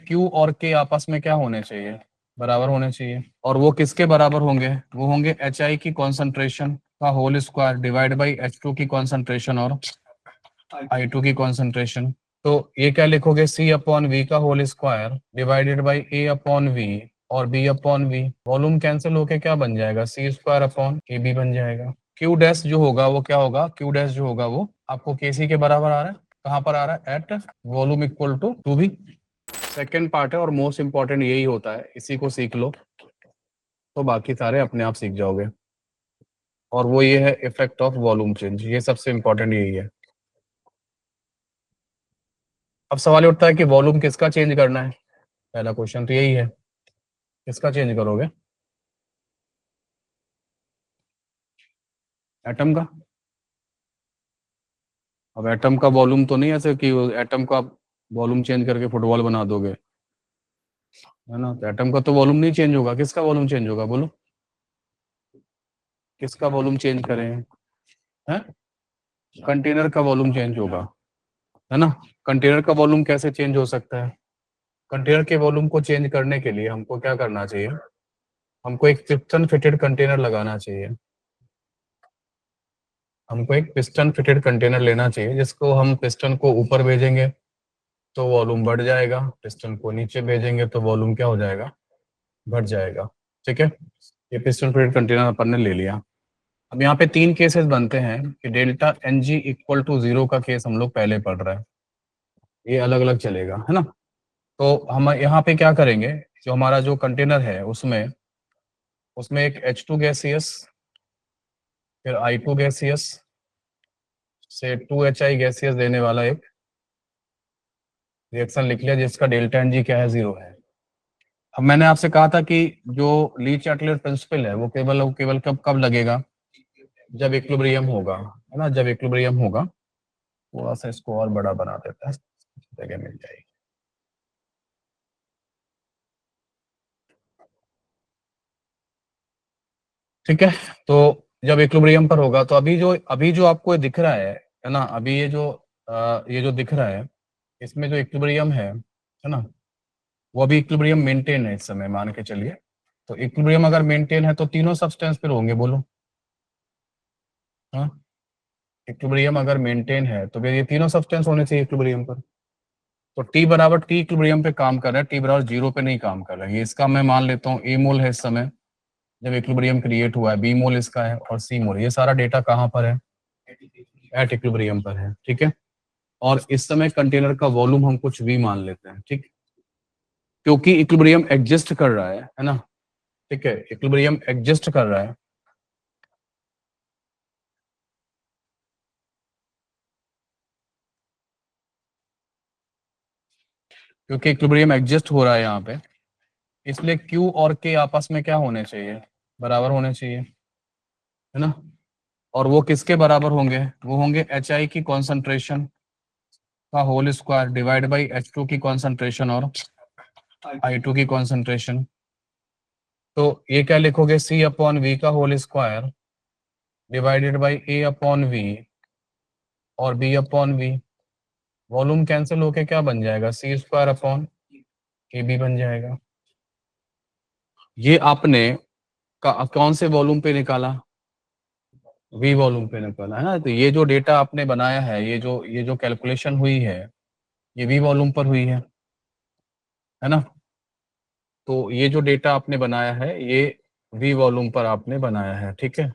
Q और के आपस में क्या होने चाहिए, बराबर होने चाहिए। और वो किसके बराबर होंगे, वो होंगे एच आई की कॉन्सेंट्रेशन का whole square divide by H two की कॉन्सेंट्रेशन और आई टू की कॉन्सेंट्रेशन। तो ये क्या लिखोगे, सी अपॉन वी का whole square divided by A upon V और B upon V. Volume cancel होके क्या बन जाएगा, C square upon A B बन जाएगा। क्यू डैश जो होगा वो क्या होगा, क्यू डैश जो होगा वो आपको केसी के बराबर आ रहा है, कहाँ पर आ रहा है, at volume equal to B. Second part है और मोस्ट इंपॉर्टेंट यही होता है, इसी को सीख लो तो बाकी सारे अपने आप सीख जाओगे। और वो ये है इफेक्ट ऑफ वॉल्यूम चेंज, ये सबसे इंपॉर्टेंट यही है। अब सवाल उठता है कि वॉल्यूम किसका चेंज करना है, पहला क्वेश्चन तो यही है, किसका चेंज करोगे, एटम का। अब एटम का वॉल्यूम तो नहीं ऐसे कि एटम का वॉल्यूम चेंज करके फुटबॉल बना दोगे, है ना। तो एटम का तो वॉल्यूम नहीं चेंज होगा, किसका वॉल्यूम चेंज होगा बोलो, किसका वॉल्यूम चेंज करें, हैं, कंटेनर का वॉल्यूम चेंज होगा, है ना। कंटेनर का वॉल्यूम कैसे चेंज हो सकता है, कंटेनर के वॉल्यूम को चेंज करने के लिए हमको क्या करना चाहिए, हमको एक पिस्टन फिटेड कंटेनर लगाना चाहिए, हमको एक पिस्टन फिटेड कंटेनर लेना चाहिए, जिसको हम पिस्टन को ऊपर भेजेंगे तो वॉल्यूम बढ़ जाएगा, पिस्टन को नीचे भेजेंगे तो वॉल्यूम क्या हो जाएगा, बढ़ जाएगा। ठीक है, ये पिस्टन फिटेड कंटेनर अपन ने ले लिया। अब यहाँ पे तीन केसेस बनते हैं कि delta N G equal to 0 का केस हम लोग पहले पढ़ रहे हैं, ये अलग अलग चलेगा, है ना। तो हम यहाँ पे क्या करेंगे, जो हमारा जो कंटेनर है उसमें उसमें एक H2 गैसियस, फिर I2 गैसियस से 2HI गैसियस देने वाला एक रिएक्शन लिख लिया, जिसका डेल्टा एन जी क्या है, 0 है। अब मैंने आपसे कहा था कि जो ली चार्टलेट प्रिंसिपल है वो केवल कब कब लगेगा, जब इक्विलिब्रियम होगा, है ना, जब इक्विलिब्रियम होगा। थोड़ा सा इसको और बड़ा बना देता है, जगह मिल जाएगी। ठीक है, तो जब इक्विलिब्रियम पर होगा तो अभी जो आपको दिख रहा है ना, अभी ये जो दिख रहा है इसमें जो इक्विलिब्रियम है ना, वो अभी इक्विलिब्रियम मेंटेन है इस समय, मान के चलिए। तो इक्विलिब्रियम अगर मेंटेन है तो तीनों सब्सटेंस फिर होंगे, बोलो। हाँ, इक्विलिब्रियम अगर मेंटेन है तो फिर ये तीनों सब्सटेंस होने चाहिए इक्विलिब्रियम पर। तो टी बराबर टी इक्विलिब्रियम पे काम कर रहा है, टी बराबर 0 पे नहीं काम कर रहा है। ये इसका मैं मान लेता हूँ ए मोल है इस समय जब इक्विलिब्रियम क्रिएट हुआ है, बी मोल इसका है और सी मोल। ये सारा डेटा कहाँ पर है, एट इक्विलिब्रियम पर है। ठीक है, और इस समय कंटेनर का वॉल्यूम हम कुछ भी मान लेते हैं, ठीक, क्योंकि इक्विलिब्रियम एग्जिस्ट कर रहा है ना। ठीक है, इक्विलिब्रियम एग्जिस्ट कर रहा है, क्योंकि इक्विलिब्रियम एग्जिस्ट हो रहा है यहाँ पे, इसलिए Q और K आपस में क्या होने चाहिए, बराबर होने चाहिए, है ना। और वो किसके बराबर होंगे, वो होंगे HI की कॉन्सेंट्रेशन का whole square divide by H2 की कॉन्सेंट्रेशन और I2 की कॉन्सेंट्रेशन। तो ये क्या लिखोगे, C अपॉन वी का whole square divided by A upon V और B upon V. Volume cancel होके क्या बन जाएगा, C square upon A B बन जाएगा। ये आपने कौन से वॉल्यूम पे निकाला, वी वॉल्यूम पे निकाला, है ना। तो ये जो डेटा आपने बनाया है, ये जो कैलकुलेशन हुई है, ये वी वॉल्यूम पर हुई है ना। तो ये जो डेटा आपने बनाया है ये वी वॉल्यूम पर आपने बनाया है। ठीक है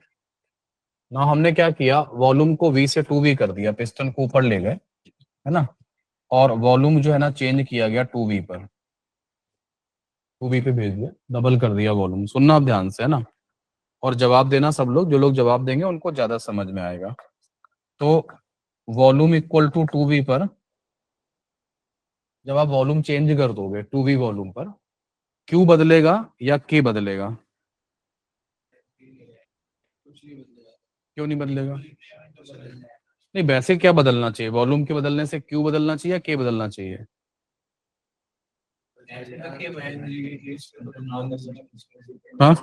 ना, हमने क्या किया, वॉल्यूम को वी से टू वी कर दिया, पिस्टन को ऊपर ले गए, है ना। और वॉल्यूम जो है ना चेंज किया गया टू वी पर, टू वी पे भेज दिया, डबल कर दिया वॉल्यूम। सुनना आप ध्यान से, है ना, और जवाब देना सब लोग, जो लोग जवाब देंगे उनको ज्यादा समझ में आएगा। तो volume equal to two V पर जब आप वॉल्यूम चेंज कर दोगे टू वी वॉल्यूम पर, क्यू बदलेगा या के बदलेगा, क्यों नहीं बदलेगा, नहीं वैसे क्या बदलना चाहिए, वॉल्यूम के बदलने से क्यू बदलना चाहिए या के बदलना चाहिए, हाँ,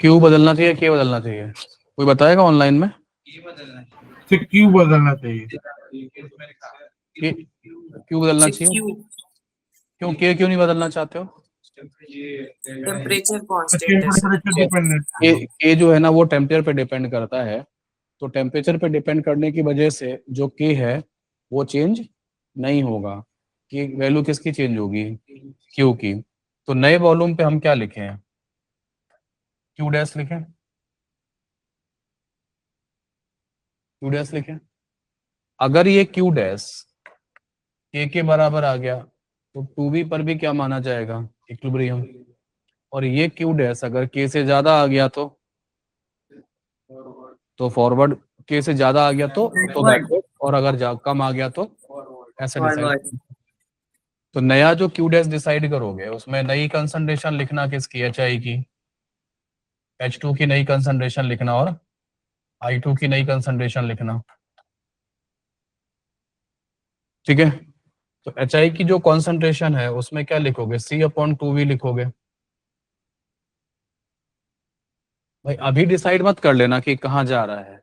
क्यू बदलना चाहिए के बदलना चाहिए, कोई बताएगा ऑनलाइन में। से क्यों बदलना चाहिए। क्यों बदलना चाहिए? क्यों के क्यों नहीं बदलना चाहते हो? टेम्परेचर कांस्टेंट है सर। के जो है ना वो टेम्परेचर पे डिपेंड करता है, तो टेम्परेचर पे डिपेंड करने की वजह से जो के है वो चेंज नहीं होगा। कि वैल्यू किसकी चेंज होगी? क्यू की। तो नए वॉल्यूम पे हम क्या लिखें? क्यू डैश लिखें? क्यू डैश लिखें। अगर ये क्यू डैश के बराबर आ गया तो टू बी पर भी क्या माना जाएगा? इक्विलिब्रियम। और ये क्यू डैश अगर के से ज्यादा आ गया तो फॉरवर्ड। के से ज्यादा आ गया तो बैकवर्ड, और अगर कम आ गया तो ऐसे डिसाइड। फॉरवर्ड। तो नया जो क्यू डैश डिसाइड करोगे उसमें नई कंसंट्रेशन लिखना किसकी? एच आई की। H2 की नई कंसंट्रेशन लिखना और I2 की नई कंसंट्रेशन लिखना। ठीक है। तो HI की जो कॉन्सेंट्रेशन है उसमें क्या लिखोगे? C/2V लिखोगे। भाई अभी डिसाइड मत कर लेना कि कहाँ जा रहा है,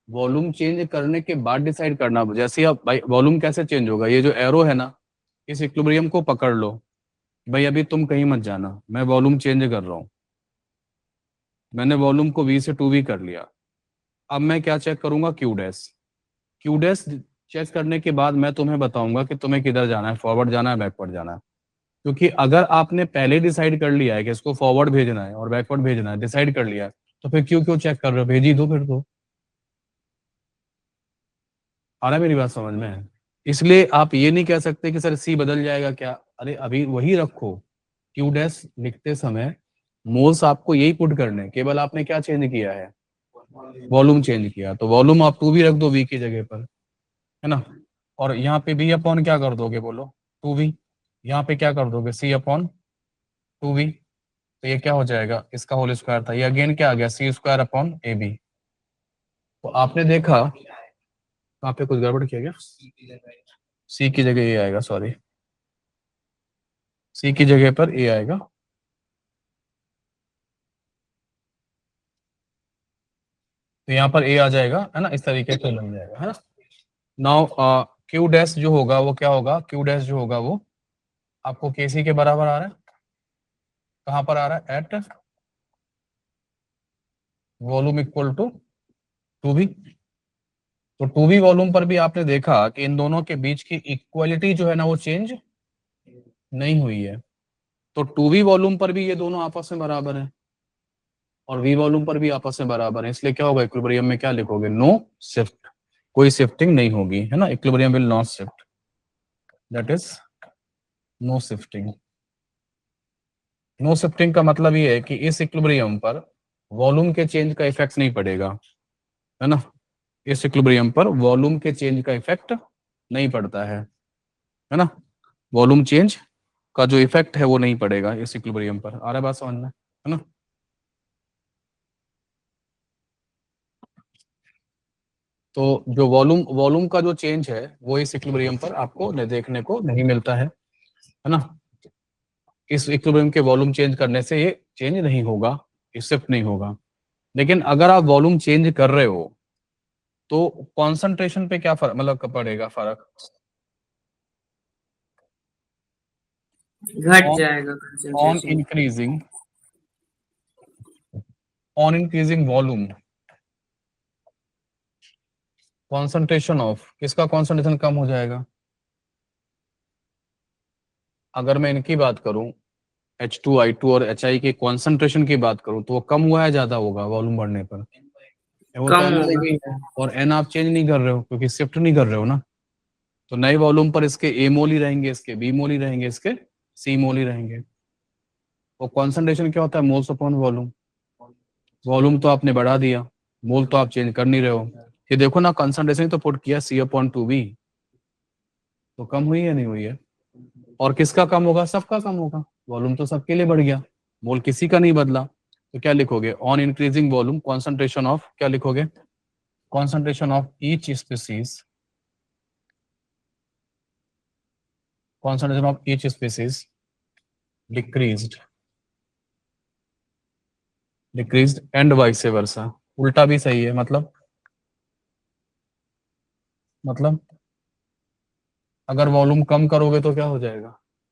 वॉल्यूम चेंज करने के बाद डिसाइड करना। जैसे अब भाई वॉल्यूम कैसे चेंज होगा? ये जो एरो है ना, इस इक्विलिब्रियम को पकड़ लो। भाई अभी तुम कहीं मत जाना, मैं वॉल्यूम चेंज कर रहा हूँ। मैंने वॉल्यूम को V से 2V कर लिया। अब मैं क्या चेक करूंगा? Q dash. Q dash check करने के बाद मैं तुम्हें बताऊंगा कि तुम्हें किधर जाना है, फॉरवर्ड जाना है, बैकवर्ड जाना है। क्योंकि अगर आपने पहले डिसाइड कर लिया है कि इसको फॉरवर्ड भेजना है और बैकवर्ड भेजना है, डिसाइड कर लिया है, तो फिर क्यों क्यों चेक कर रहे हो? भेज ही दो फिर तो। आ रहा है मेरी बात समझ में? इसलिए आप ये नहीं कह सकते कि सर सी बदल जाएगा क्या। अरे अभी वही रखो। क्यू डैश लिखते समय मोल्स आपको यही पुट करने, केवल आपने क्या चेंज किया है? वॉल्यूम चेंज किया। तो वॉल्यूम आप 2 भी रख दो वी की जगह पर, है ना। और यहाँ पे बी अपॉन क्या कर दोगे? बोलो। 2v। यहाँ पे क्या कर दोगे? C/2v। तो ये क्या हो जाएगा? इसका होल स्क्वायर था, ये अगेन क्या आ गया? C² upon AB। तो आपने देखा वहां पे कुछ गड़बड़ किया क्या? सी की जगह ए आएगा, सॉरी। सी की जगह पर ए आएगा। तो यहाँ पर ए आ जाएगा, है ना, इस तरीके से बन जाएगा, है ना। नाउ क्यू डैश जो होगा वो क्या होगा? क्यू डैश जो होगा वो आपको केसी के बराबर आ रहा है। कहाँ पर आ रहा है? At volume equal to 2v। तो 2v वॉल्यूम पर भी आपने देखा कि इन दोनों के बीच की इक्वलिटी जो है ना वो चेंज नहीं हुई है। तो 2v वॉल्यूम पर भी ये दोनों आपस में बराबर है और v वॉल्यूम पर भी आपस में बराबर है। इसलिए क्या होगा? इक्विलिब्रियम में क्या लिखोगे? No shift. कोई शिफ्टिंग नहीं होगी, है ना। Equilibrium will not shift, that is no shifting. No shifting का मतलब ये है कि इस इक्विलिब्रियम पर वॉल्यूम के चेंज का इफेक्ट नहीं पड़ेगा, है ना। इस इक्विलिब्रियम पर वॉल्यूम के चेंज का इफेक्ट नहीं पड़ता है ना। वॉल्यूम चेंज का जो इफेक्ट है वो नहीं पड़ेगा इस इक्विलिब्रियम पर। आ रहा है बात समझ में, है ना। तो जो वॉल्यूम वॉल्यूम का जो चेंज है वो इस इक्विलिब्रियम पर आपको देखने को नहीं मिलता है ना। इस इक्विलिब्रियम के वॉल्यूम चेंज करने से ये चेंज नहीं होगा, ये शिफ्ट नहीं होगा। लेकिन अगर आप वॉल्यूम चेंज कर रहे हो तो कॉन्सेंट्रेशन पे क्या फर्क, मतलब पड़ेगा फर्क? घट ऑन जाएगा on concentration. Increasing on increasing volume concentration of, किसका कॉन्सेंट्रेशन कम हो जाएगा? अगर मैं इनकी बात करूं, H2 I2 और HI के कॉन्सेंट्रेशन की बात करूं, तो वो कम हुआ है ज्यादा होगा वॉल्यूम बढ़ने पर? वो तो कम एन होगा। ही है, और एन आप चेंज नहीं कर रहे हो क्योंकि शिफ्ट नहीं कर रहे हो ना। तो नए वॉल्यूम पर इसके ए मोल ही रहेंगे, इसके बी मोल ही रहेंगे, इसके सी मोल ही रहेंगे। वो कॉन्सेंट्रेशन क्या होता है? Moles upon volume. वॉल्यूम तो आपने बढ़ा दिया, मोल तो आप चेंज कर नहीं रहे हो। ये देखो ना, कंसंट्रेशन तो पुट किया C/2v, तो कम हुई है नहीं हुई है? और किसका कम होगा? सबका कम होगा। वॉल्यूम तो सबके लिए बढ़ गया, मोल किसी का नहीं बदला। तो क्या लिखोगे? On increasing volume concentration of, क्या लिखोगे? Concentration of each species, concentration of each species decreased, decreased and vice versa. उल्टा भी सही है, मतलब अगर वॉल्यूम कम करोगे तो क्या हो जाएगा,